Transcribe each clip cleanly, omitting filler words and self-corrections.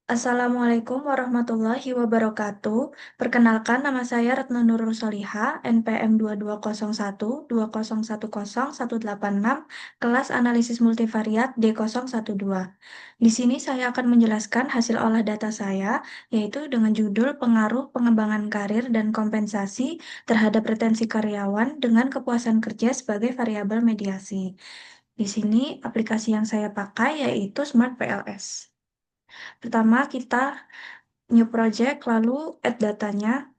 Assalamualaikum warahmatullahi wabarakatuh. Perkenalkan, nama saya Retno Nurul Soliha, NPM 220120101886, kelas analisis multivariat D012. Di sini saya akan menjelaskan hasil olah data saya, yaitu dengan judul Pengaruh Pengembangan Karir dan Kompensasi terhadap Retensi Karyawan dengan Kepuasan Kerja sebagai Variabel Mediasi. Di sini aplikasi yang saya pakai yaitu Smart PLS. Pertama, kita new project, lalu add datanya.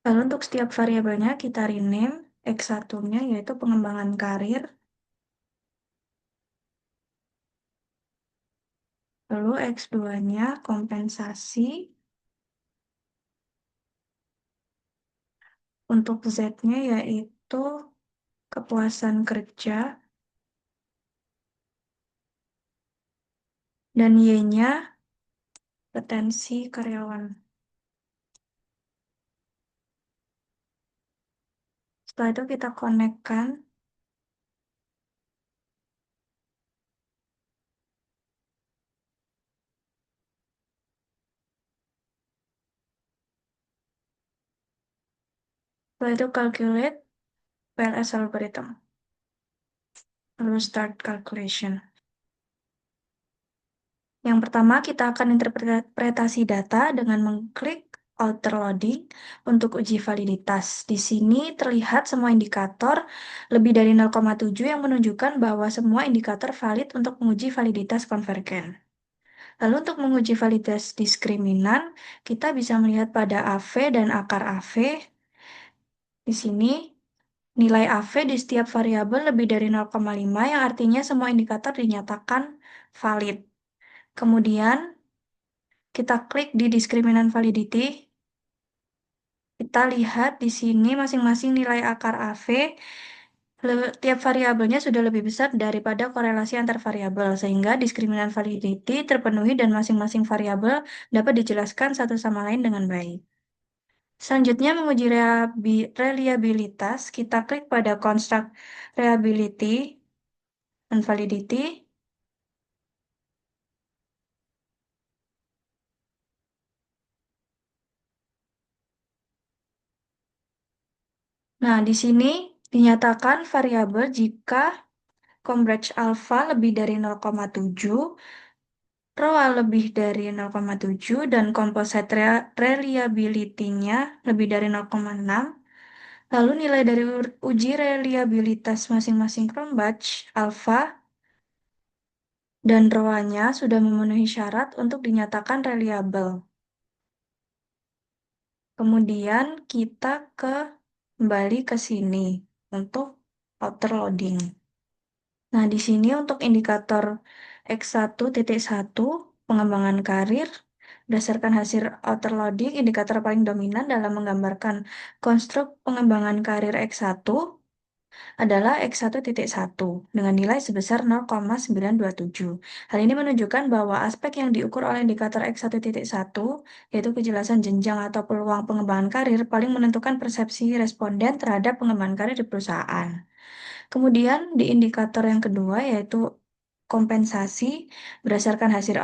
Lalu untuk setiap variabelnya kita rename. X1-nya yaitu pengembangan karir, lalu X2-nya kompensasi, untuk Z-nya yaitu kepuasan kerja, dan Y-nya retensi karyawan. Setelah itu kita konekkan. Setelah itu calculate PLS algorithm. Lalu start calculation. Yang pertama, kita akan interpretasi data dengan mengklik Alter Loading untuk uji validitas. Di sini terlihat semua indikator lebih dari 0,7 yang menunjukkan bahwa semua indikator valid untuk menguji validitas konvergen. Lalu untuk menguji validitas diskriminan, kita bisa melihat pada AV dan akar AV. Di sini, nilai AV di setiap variabel lebih dari 0,5 yang artinya semua indikator dinyatakan valid. Kemudian, kita klik di diskriminan validity. Kita lihat di sini masing-masing nilai akar AV, tiap variabelnya sudah lebih besar daripada korelasi antar variabel, sehingga diskriminan validity terpenuhi dan masing-masing variabel dapat dijelaskan satu sama lain dengan baik. Selanjutnya, menguji reliabilitas, kita klik pada construct reliability dan validity. Nah, di sini dinyatakan variabel jika Cambridge alpha lebih dari 0,7, ROA lebih dari 0,7, dan composite reliability-nya lebih dari 0,6. Lalu nilai dari uji reliabilitas masing-masing Cambridge alpha dan ROA-nya sudah memenuhi syarat untuk dinyatakan reliable. Kemudian kita kembali ke sini untuk outer loading. Nah, di sini untuk indikator X1.1 pengembangan karir, berdasarkan hasil outer loading, indikator paling dominan dalam menggambarkan konstruk pengembangan karir X1 adalah X1.1 dengan nilai sebesar 0,927. Hal ini menunjukkan bahwa aspek yang diukur oleh indikator X1.1, yaitu kejelasan jenjang atau peluang pengembangan karir, paling menentukan persepsi responden terhadap pengembangan karir di perusahaan. Kemudian di indikator yang kedua yaitu kompensasi berdasarkan hasil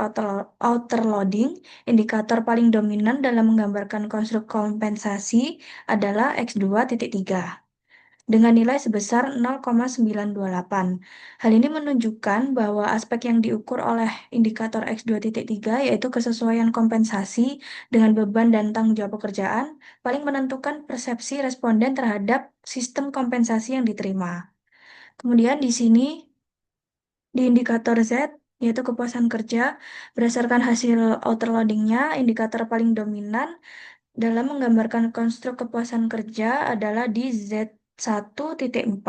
outer loading, indikator paling dominan dalam menggambarkan konstruk kompensasi adalah X2.3 dengan nilai sebesar 0,928. Hal ini menunjukkan bahwa aspek yang diukur oleh indikator X2.3 yaitu kesesuaian kompensasi dengan beban dan tanggung jawab pekerjaan paling menentukan persepsi responden terhadap sistem kompensasi yang diterima. Kemudian di sini, di indikator Z, yaitu kepuasan kerja. Berdasarkan hasil outerloadingnya, indikator paling dominan dalam menggambarkan konstruk kepuasan kerja adalah di Z1.4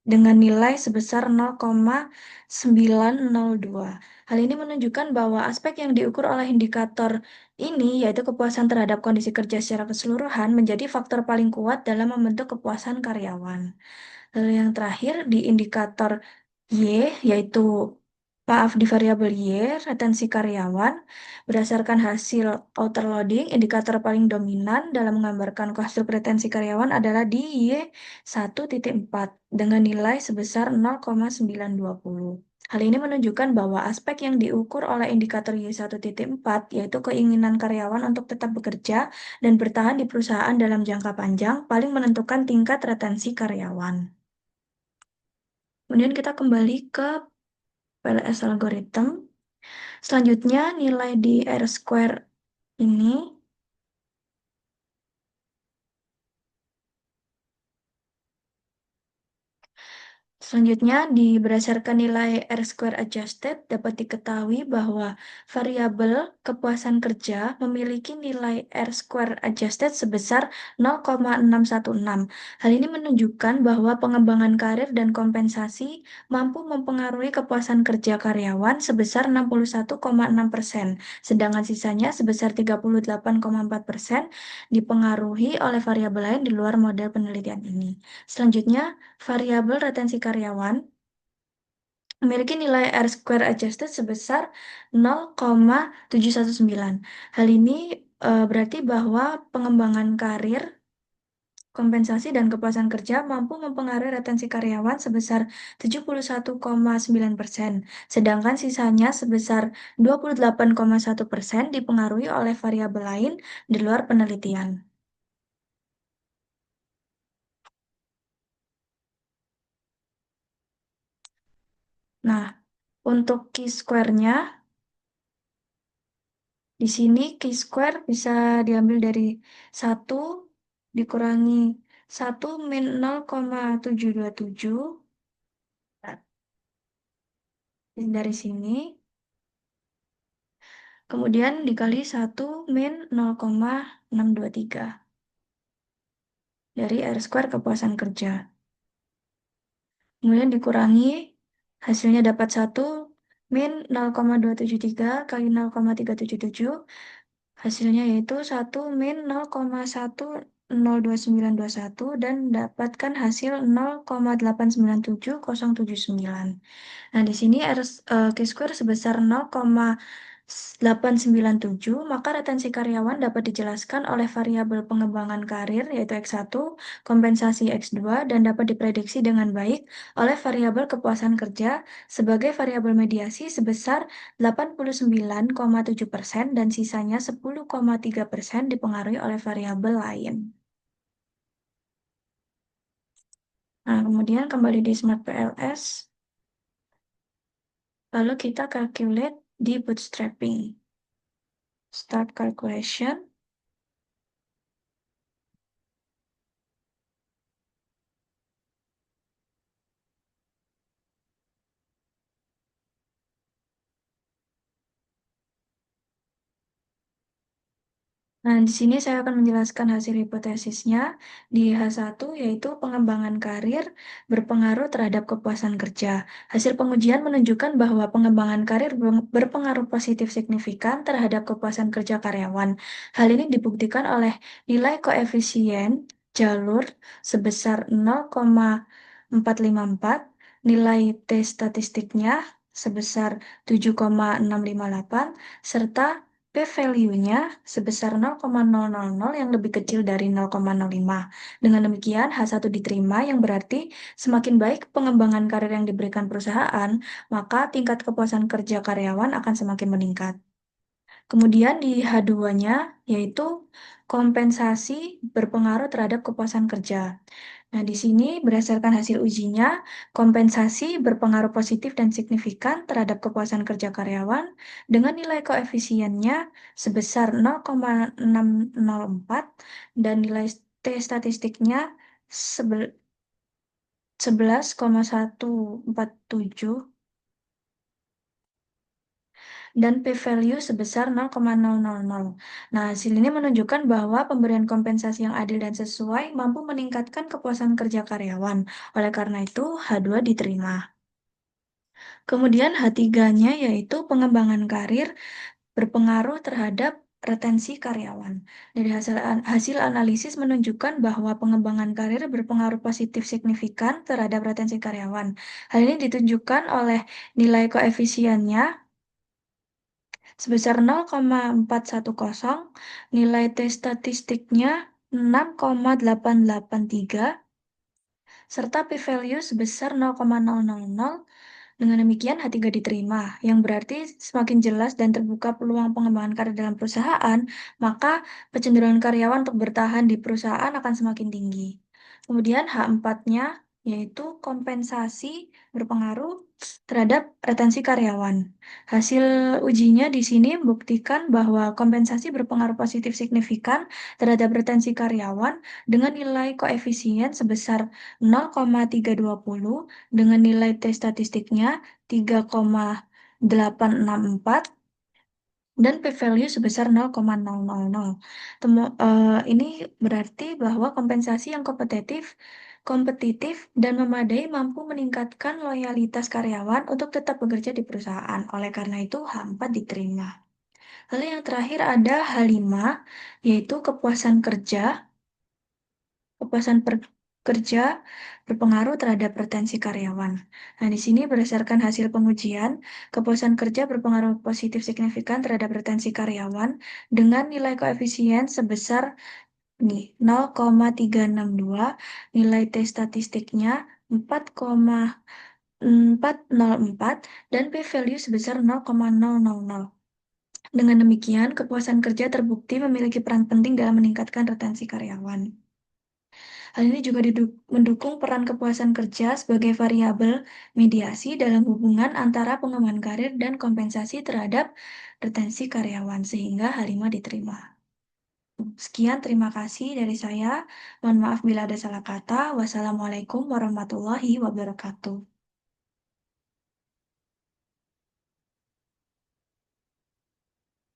dengan nilai sebesar 0,902. Hal ini menunjukkan bahwa aspek yang diukur oleh indikator ini, yaitu kepuasan terhadap kondisi kerja secara keseluruhan, menjadi faktor paling kuat dalam membentuk kepuasan karyawan. Lalu yang terakhir di indikator Y, yaitu di variabel Y, retensi karyawan, berdasarkan hasil outerloading, indikator paling dominan dalam menggambarkan konstruk retensi karyawan adalah di Y1.4 dengan nilai sebesar 0,920. Hal ini menunjukkan bahwa aspek yang diukur oleh indikator Y1.4, yaitu keinginan karyawan untuk tetap bekerja dan bertahan di perusahaan dalam jangka panjang, paling menentukan tingkat retensi karyawan. Kemudian kita kembali ke PLS algorithm. Selanjutnya nilai di R square ini berdasarkan nilai R square adjusted dapat diketahui bahwa variabel kepuasan kerja memiliki nilai R square adjusted sebesar 0,616. Hal ini menunjukkan bahwa pengembangan karir dan kompensasi mampu mempengaruhi kepuasan kerja karyawan sebesar 61,6%, sedangkan sisanya sebesar 38,4% dipengaruhi oleh variabel lain di luar model penelitian ini. Selanjutnya, variabel retensi karyawan memiliki nilai R square adjusted sebesar 0,719. Hal ini berarti bahwa pengembangan karir, kompensasi, dan kepuasan kerja mampu mempengaruhi retensi karyawan sebesar 71,9%, sedangkan sisanya sebesar 28,1% dipengaruhi oleh variabel lain di luar penelitian. Nah, untuk chi-square-nya, di sini chi-square bisa diambil dari 1 dikurangi 1 min 0,727. Nah, dari sini. Kemudian dikali 1 min 0,623 dari R square kepuasan kerja. Kemudian dikurangi, hasilnya dapat 1 min 0,273 kali 0,377. Hasilnya yaitu 1 min 0,102921 dan dapatkan hasil 0,8977079. Nah, di sini Q-square sebesar 0,897, maka retensi karyawan dapat dijelaskan oleh variabel pengembangan karir yaitu X1, kompensasi X2, dan dapat diprediksi dengan baik oleh variabel kepuasan kerja sebagai variabel mediasi sebesar 89,7% dan sisanya 10,3% dipengaruhi oleh variabel lain. Nah, kemudian kembali di Smart PLS. Lalu kita calculate di bootstrapping. Start calculation. Nah, di sini saya akan menjelaskan hasil hipotesisnya di H1, yaitu pengembangan karir berpengaruh terhadap kepuasan kerja. Hasil pengujian menunjukkan bahwa pengembangan karir berpengaruh positif signifikan terhadap kepuasan kerja karyawan. Hal ini dibuktikan oleh nilai koefisien jalur sebesar 0,454, nilai T statistiknya sebesar 7,658, serta P-value-nya sebesar 0,000 yang lebih kecil dari 0,05. Dengan demikian, H1 diterima yang berarti semakin baik pengembangan karir yang diberikan perusahaan, maka tingkat kepuasan kerja karyawan akan semakin meningkat. Kemudian di H2-nya, yaitu kompensasi berpengaruh terhadap kepuasan kerja. Nah, di sini berdasarkan hasil ujinya, kompensasi berpengaruh positif dan signifikan terhadap kepuasan kerja karyawan dengan nilai koefisiennya sebesar 0,604 dan nilai T statistiknya 11,147. dan p-value sebesar 0,000. Nah, hasil ini menunjukkan bahwa pemberian kompensasi yang adil dan sesuai mampu meningkatkan kepuasan kerja karyawan. Oleh karena itu, H2 diterima. Kemudian H3-nya yaitu pengembangan karir berpengaruh terhadap retensi karyawan. Dari hasil analisis menunjukkan bahwa pengembangan karir berpengaruh positif signifikan terhadap retensi karyawan. Hal ini ditunjukkan oleh nilai koefisiennya sebesar 0,410, nilai T statistiknya 6,883, serta p-value sebesar 0,000. Dengan demikian, H3 diterima, yang berarti semakin jelas dan terbuka peluang pengembangan karir dalam perusahaan, maka kecenderungan karyawan untuk bertahan di perusahaan akan semakin tinggi. Kemudian H4-nya yaitu kompensasi berpengaruh terhadap retensi karyawan. Hasil ujinya di sini membuktikan bahwa kompensasi berpengaruh positif signifikan terhadap retensi karyawan dengan nilai koefisien sebesar 0,320 dengan nilai T statistiknya 3,864 dan p-value sebesar 0,000. Ini berarti bahwa kompensasi yang kompetitif dan memadai mampu meningkatkan loyalitas karyawan untuk tetap bekerja di perusahaan. Oleh karena itu, H4 diterima. Lalu yang terakhir ada H5, yaitu kepuasan kerja. Kepuasan kerja berpengaruh terhadap retensi karyawan. Nah, di sini berdasarkan hasil pengujian, kepuasan kerja berpengaruh positif signifikan terhadap retensi karyawan dengan nilai koefisien sebesar 0,362, nilai T statistiknya 4,404, dan p-value sebesar 0,000. Dengan demikian, kepuasan kerja terbukti memiliki peran penting dalam meningkatkan retensi karyawan. Hal ini juga mendukung peran kepuasan kerja sebagai variabel mediasi dalam hubungan antara pengembangan karir dan kompensasi terhadap retensi karyawan, sehingga H5 diterima. Sekian, terima kasih dari saya. Mohon maaf bila ada salah kata. Wassalamualaikum warahmatullahi wabarakatuh.